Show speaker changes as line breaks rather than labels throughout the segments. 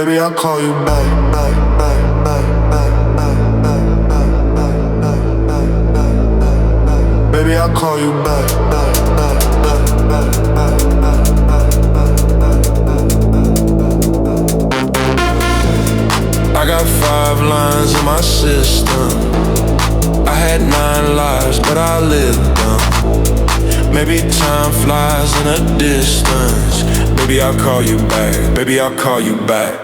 Baby, I'll call you back, back, back, back, back, back, back, back, back, back, back, back, back, back. Baby, I'll call you back, back, back, back, back, back, back, back, back, back, back, back. I got 5 lines in my system. I had 9 lives, but I lived them. Maybe time flies in a distance. Baby, I'll call you back. Baby, I'll call you back.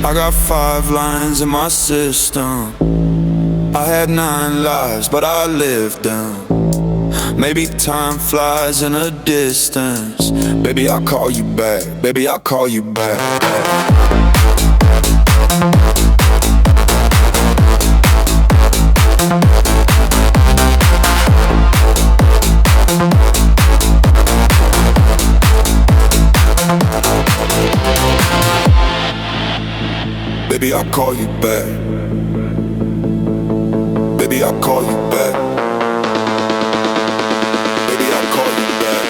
I got 5 lines in my system. I had 9 lives, but I lived them. Maybe time flies in a distance. Baby, I'll call you back. Baby, I'll call you back. Baby, I'll call you back. Baby, I'll call you back. Baby, I'll call you back.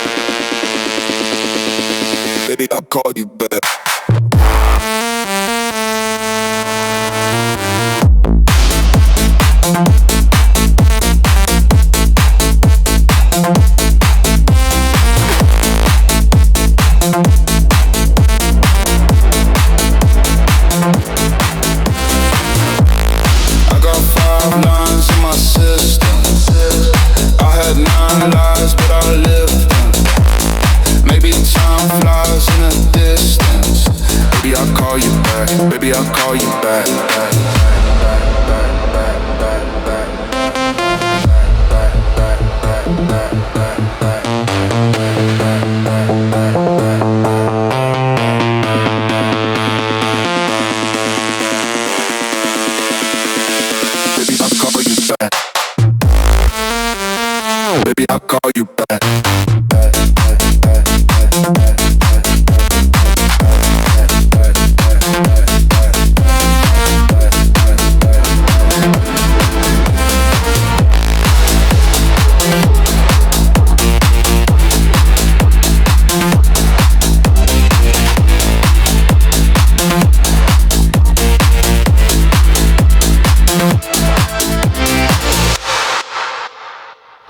Baby, I'll call you back. Baby, I'll call you back.